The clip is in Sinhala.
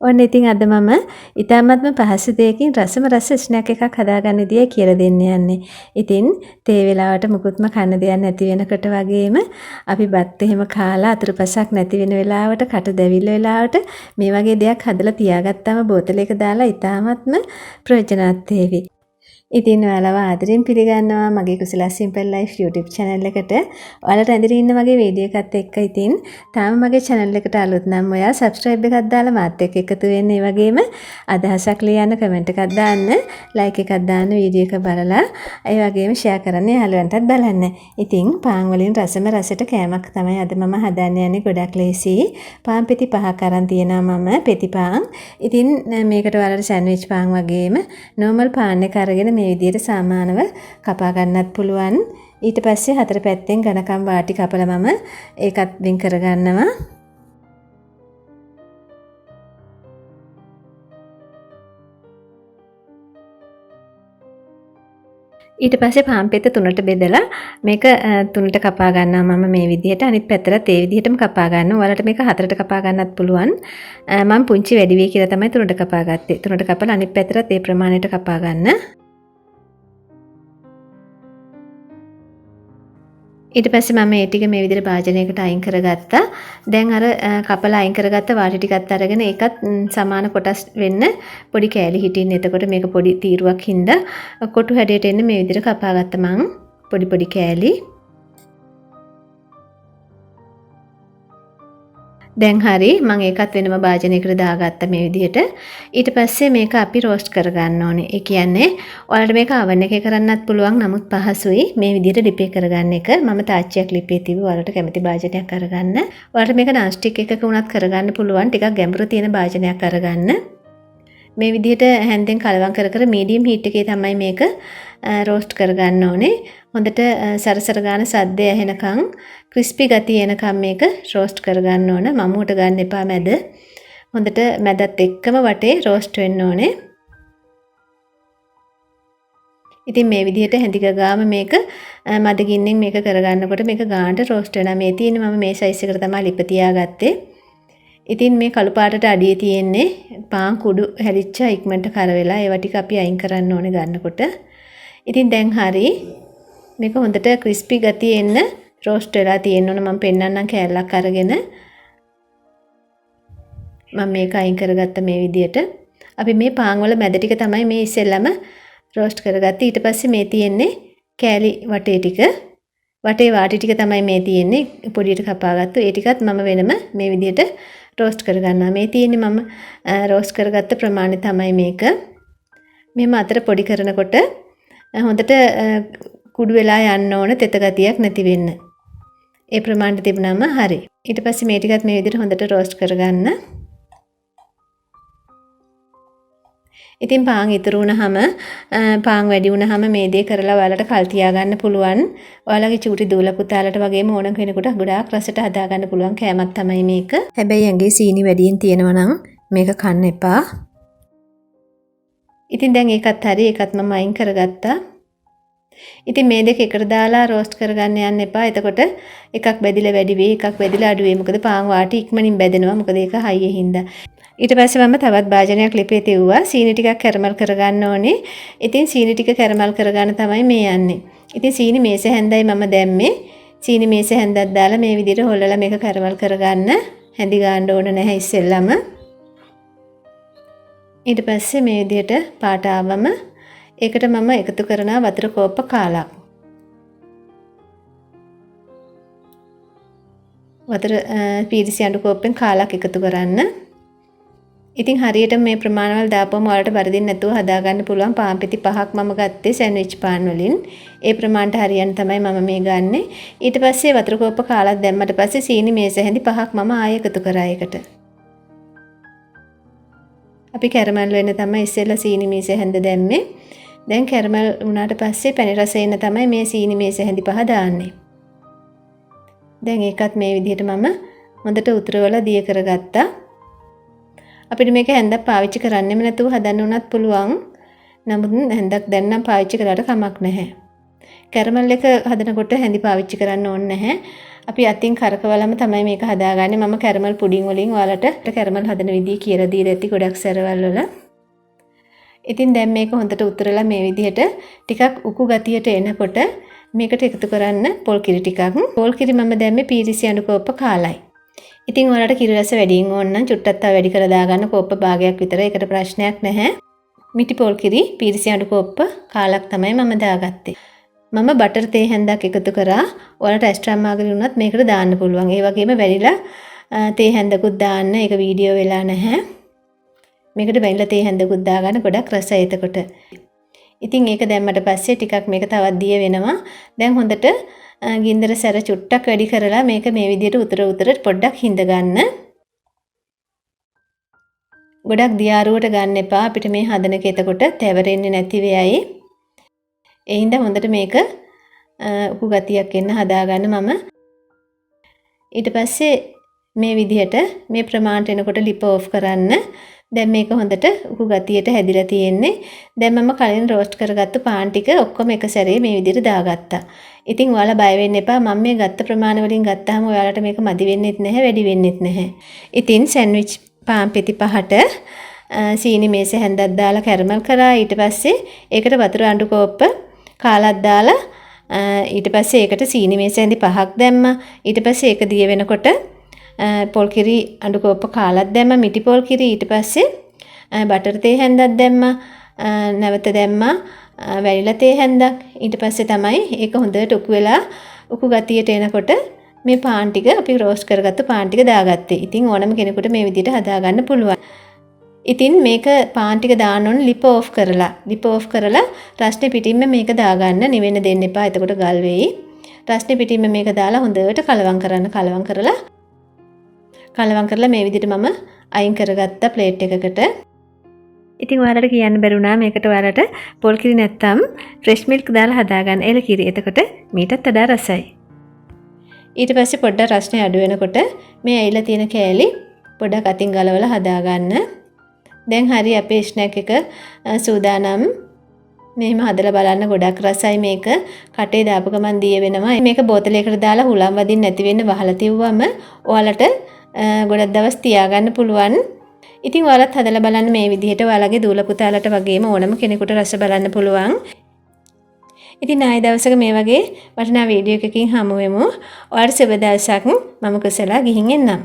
ඔන්න ඉතින් අද මම ඊටාත්ම පහසු දෙයකින් රසම රස ස්නැක් එකක් හදාගන්න විදිය කියලා දෙන්න යන්නේ. ඉතින් තේ වෙලාවට මුකුත්ම කන්න දෙයක් නැති වෙනකොට වගේම අපි බත් එහෙම කාලා අතුරුපසක් නැති වෙන වෙලාවට කට දැවිල්ල වෙලාවට මේ වගේ දෙයක් හදලා තියාගත්තාම බෝතලයක දාලා ඊටාත්ම ප්‍රයෝජනවත් වේවි. ඉතින් ඔයාලව ආදරෙන් පිළිගන්නවා මගේ කුසලා සිම්පල් ලයිෆ් YouTube channel එකට. ඔයාලට ඇඳිරි ඉන්න මගේ වීඩියෝ එකත් එක්ක ඉතින් තාම මගේ channel එකට අලුත් නම් ඔයා subscribe එකක් දාලා මාත් එක්ක එකතු වෙන්න. ඒ වගේම අදහසක් ලියන්න comment එකක් දාන්න, like එකක් දාන්න වීඩියෝ එක බලලා. ඒ වගේම share කරන්න යාළුවන්ටත් බලන්න. ඉතින් පාන් වලින් රසම රසට කෑමක් තමයි අද මම හදන්න යන්නේ. ගොඩක් ලේසි. පාන් පෙති 5ක් අරන් තියෙනවා මම පෙති පාන්. ඉතින් මේකට ඔයාලට sandwich පාන් වගේම normal පාන් එක අරගෙන මේ විදිහට සාමානව කපා ගන්නත් පුළුවන්. ඊට පස්සේ හතර පැත්තෙන් ඝනකම් වාටි කපලා මම ඒකත් වෙන් කර ගන්නවා. ඊට පස්සේ පාන් පෙත්ත තුනට බෙදලා මේක තුනට කපා ගන්නවා මම මේ විදිහට. අනිත් පැත්තට ඒ විදිහටම කපා ගන්නවා. ඔයාලට මේක හතරට කපා ගන්නත් පුළුවන්. මම පුංචි වැඩි වෙයි කියලා තමයි තුනට කපා ගත්තේ. තුනට කපලා අනිත් පැත්තට ඒ ප්‍රමාණයට කපා ගන්න. ඊට පස්සේ මම මේ ටික මේ විදිහට භාජනයකට අයින් කරගත්තා. දැන් අර කපලා අයින් කරගත්ත වාටි ටිකත් අරගෙන ඒකත් සමාන කොටස් වෙන්න පොඩි කෑලි හිටින්න. එතකොට මේක පොඩි තීරුවක් හින්දා කොටු හැඩයට එන්න මේ විදිහට කපා ගත්තා මං පොඩි පොඩි කෑලි. දැන් හරි මම ඒකත් වෙනම භාජනයකට දාගත්තා මේ විදිහට. ඊට පස්සේ මේක අපි රෝස්ට් කරගන්න ඕනේ. ඒ කියන්නේ ඔයාලට මේක oven එකේ කරන්නත් පුළුවන්. නමුත් පහසුයි මේ විදිහට ඩිපේ කරගන්න එක. මම තාච්චියක් ලිපේ තිබ්බ. ඔයාලට කැමති භාජනයක් අරගන්න. ඔයාලට මේක non stick එකක උනත් කරගන්න පුළුවන්. ටිකක් ගැඹුරු තියෙන භාජනයක් අරගන්න. මේ විදිහට හැන්දෙන් කලවම් කර කර medium heat එකේ තමයි මේක රෝස්ට් කරගන්න ඕනේ. හොඳට සරසර ගන්න සද්දය ඇහෙනකන් ක්‍රිස්පි ගතිය එනකන් මේක රෝස්ට් කරගන්න ඕන. මමුවට ගන්න එපා මැද. හොඳට මැදත් එක්කම වටේ රෝස්ට් වෙන්න ඕනේ. ඉතින් මේ විදිහට හැඳි ගාම මේක මද ගින්නෙන් මේක කරගන්නකොට මේක ගානට රෝස්ට් වෙනවා. මේ තියෙන්නේ මම මේ සයිස් එකට තමයි ලිප තියාගත්තේ. ඉතින් මේ කළු පාටට අඩියේ තියෙන්නේ පාන් කුඩු හැලිච්ච ඉක්මනට කර වෙලා ඒවා ටික අපි අයින් කරන්න ඕනේ ගන්නකොට. ඉතින් දැන් හරි මේක හොඳට ක්‍රිස්පි ගතිය එන්න රෝස්ට් වෙලා තියෙන්න ඕන. මම පෙන්නන්නම් කෑල්ලක් අරගෙන මම මේක අයින් කරගත්ත මේ විදියට. අපි මේ පාන් වල මැද ටික තමයි මේ ඉස්සෙල්ලම රෝස්ට් කරගත්තේ. ඊට පස්සේ මේ තියෙන්නේ කෑලි වටේ ටික. වටේ වාටි ටික තමයි මේ තියෙන්නේ. පොඩියට කපාගත්තු. ඒ ටිකත් මම වෙනම මේ විදියට රෝස්ට් කරගන්නවා. මේ තියෙන්නේ මම රෝස්ට් කරගත්ත ප්‍රමාණය තමයි මේක. මෙහෙම අතර පොඩි කරනකොට හොඳට කුඩු වෙලා යන්න ඕන තෙත ගතියක් නැති වෙන්න. ඒ ප්‍රමාණයට තිබුණාම හරි. ඊට පස්සේ මේ ටිකත් මේ විදිහට හොඳට රෝස්ට් කරගන්න. ඉතින් පාන් ඉතුරු වුණාම පාන් වැඩි වුණාම මේ දේ කරලා ඔයාලට කල් තියාගන්න පුළුවන්. ඔයාලගේ චූටි දූල පුතාලට වගේම ඕන කෙනෙකුට ගොඩාක් රසට හදාගන්න පුළුවන් කෑමක් තමයි මේක. හැබැයි ඇඟේ සීනි වැඩියෙන් තියෙනවා නම් මේක කන්න එපා. ඉතින් දැන් ඒකත් හරි. ඒකත් මම අයින් කරගත්තා. ඉතින් මේ දෙක එකට දාලා රෝස්ට් කරගන්න යන්න එපා. එතකොට එකක් බැදිලා වැඩි වෙයි, එකක් බැදිලා අඩු වෙයි. මොකද පාන් වාටි ඉක්මනින් බැදෙනවා. මොකද ඒක හයියේ හින්දා. ඊට පස්සේ මම තවත් භාජනයක් ලිපේ තෙව්වා. සීනි ටිකක් කැරමල් කරගන්න ඕනේ. ඉතින් සීනි ටික කැරමල් කරගන්න තමයි මේ යන්නේ. ඉතින් සීනි මේස හැන්දයි මම දැම්මේ. සීනි මේස හැන්දක් දාලා මේ විදිහට හොල්ලලා මේක කැරමල් කරගන්න. හැඳි ගන්න ඕන නැහැ ඉස්සෙල්ලම. ඊට පස්සේ මේ විදිහට පාට ආවම ඒකට මම එකතු කරනවා වතුර කෝප්ප කාලක්. වතුර පීරිසි අඬු කෝප්පෙන් කාලක් එකතු කරන්න. ඉතින් හරියට මේ ප්‍රමාණවල දාපුවම ඔයාලට බරදින් නැතුව හදාගන්න පුළුවන්. පාන් පෙති 5ක් මම ගත්තේ සෑන්ඩ්විච් පාන් වලින්. ඒ ප්‍රමාණයට හරියන්න තමයි මම මේ ගන්නෙ. ඊට පස්සේ වතුර කෝප්ප කාලක් දැම්මට පස්සේ සීනි මේස හැඳි 5ක් මම ආයෙ එකතු කරා ඒකට. අපි කැරමල් වෙන්න තමයි ඉස්සෙල්ලා සීනි මේස හැඳ දැම්මේ. දැන් කැරමල් වුණාට පස්සේ පැණි රස එන්න තමයි මේ සීනි මේස හැඳි 5 දාන්නේ. දැන් ඒකත් මේ විදිහට මම හොඳට උතුරවලා දිය කරගත්තා. අපිට මේක හැන්දක් පාවිච්චි කරන්නෙම නැතුව හදන්න උනත් පුළුවන්. නමුත් හැන්දක් දැන් නම් පාවිච්චි කරලා කමක් නැහැ. කැරමල් එක හදනකොට හැඳි පාවිච්චි කරන්න ඕනේ නැහැ. අපි අතින් කරකවලම තමයි මේක හදාගන්නේ. මම කැරමල් පුඩින් වලින් ඔයාලට කැරමල් හදන විදිය කියලා දීලා ඇති ගොඩක් සැරවල් වල. ඉතින් දැන් මේක හොඳට උතරලා මේ විදිහට ටිකක් උකු ගතියට එනකොට මේකට එකතු කරන්න පොල් කිරි ටිකක්. පොල් කිරි මම දැම්මේ පීරිසි අඬු කෝප්ප කාලයි. ඉතින් ඔයාලට කිරි රස වැඩියෙන් ඕන නම් චුට්ටක් තව වැඩි කරලා දාගන්න කෝප්ප භාගයක් විතර. ඒකට ප්‍රශ්නයක් නැහැ. මිටි පොල් කිරි පීරිසි අඬු කෝප්ප කාලක් තමයි මම දාගත්තේ. මම බටර් තේ හැන්දක් එකතු කරා. ඔයාලට එක්ස්ට්‍රා මාගරින් උනත් මේකට දාන්න පුළුවන්. ඒ වගේම වැනිලා තේ හැන්දකුත් දාන්න. ඒක වීඩියෝ වෙලා නැහැ. මේකට වැනිලා තේ හැන්දකුත් දාගන්න ගොඩක් රසයි එතකොට. ඉතින් ඒක දැම්මට පස්සේ ටිකක් මේක තවත් දිය වෙනවා. දැන් හොඳට ගින්දර සැර චුට්ටක් වැඩි කරලා මේක මේ විදිහට උතර පොඩ්ඩක් හිඳ ගන්න. ගොඩක් දියාරුවට ගන්න එපා. අපිට මේ හදන එක එතකොට තැවරෙන්නේ නැති වෙයි. ඒ හින්දා හොඳට මේක උකු ගතියක් එන්න හදාගන්න මම. ඊට පස්සේ මේ විදිහට මේ ප්‍රමාණයට එනකොට ලිප ඕෆ් කරන්න. දැන් මේක හොඳට උකු ගතියට හැදිලා තියෙන්නේ. දැන් මම කලින් රෝස්ට් කරගත්තු පාන් ටික ඔක්කොම එක සැරේ මේ විදිහට දාගත්තා. ඉතින් ඔයාලා බය වෙන්න එපා. මම මේ ගත්ත ප්‍රමාණ වලින් ගත්තාම ඔයාලට මේක මදි වෙන්නෙත් නැහැ, වැඩි වෙන්නෙත් නැහැ. ඉතින් සෑන්ඩ්විච් පාන් පෙති 5ට සීනි මේසේ හැන්දක් දාලා කැරමල් කරා. ඊට පස්සේ ඒකට වතුර අඬු කෝප්ප කාලක් දාලා ඊට පස්සේ ඒකට සීනි මේසේ හැඳි 5ක් දැම්මා. ඊට පස්සේ ඒක දිය වෙනකොට පොල් කිරි අඬු කෝප්ප කාලක් දැම්මා. මිටි පොල් කිරි ඊට පස්සේ බටර් තේ හැන්දක් දැම්මා. නැවත දැම්මා වැනිලා තේ හැන්දක්. ඊට පස්සේ තමයි ඒක හොඳට උකු වෙලා උකු ගතියට එනකොට මේ පාන් ටික අපි රෝස්ට් කරගත්තු පාන් ටික දාගත්තේ. ඉතින් ඕනම කෙනෙකුට මේ විදිහට හදාගන්න පුළුවන්. ඉතින් මේක පාන් ටික දාන්න ඕන ලිප ඕෆ් කරලා. ලිප ඕෆ් කරලා රස්නේ පිටින්ම මේක දාගන්න. නිවෙන්න දෙන්න එපා. එතකොට ගල් වෙයි. රස්නේ පිටින්ම මේක දාලා හොඳට කලවම් කරන්න. කලවම් කරලා මේ විදිහට මම අයින් කරගත්ත ප්ලේට් එකකට. ඉතින් ඔයාලට කියන්න බැරුණා මේකට ඔයාලට පොල් කිරි නැත්තම් ෆ්‍රෙෂ් මිල්ක් දාලා හදාගන්න එල කිරි. එතකොට මීටත් වඩා රසයි. ඊට පස්සේ පොඩ්ඩක් රස්නේ අඩු වෙනකොට මේ ඇයිලා තියෙන කෑලි පොඩ්ඩක් අතින් ගලවලා හදාගන්න. දැන් හරි අපේ ස්නැක් එක සූදානම්. මෙහෙම හදලා බලන්න ගොඩක් රසයි මේක. කටේ දාපු ගමන් දිය වෙනවා. මේක බෝතලයකට දාලා හුලම් වදින්න නැති වෙන්න වහලා තියුවම ඔයාලට ගොඩක් දවස් තියාගන්න පුළුවන්. ඉතින් ඔයාලත් හදලා බලන්න මේ විදිහට. ඔයාලගේ දූල පුතාලට වගේම ඕනම කෙනෙකුට රස බලන්න පුළුවන්. ඉතින් ආයෙ දවසක මේ වගේ වටිනා වීඩියෝ එකකින් හමු වෙමු. ඔයාලට සුබ දවසක්. මම කුසලා ගිහින් එන්නම්.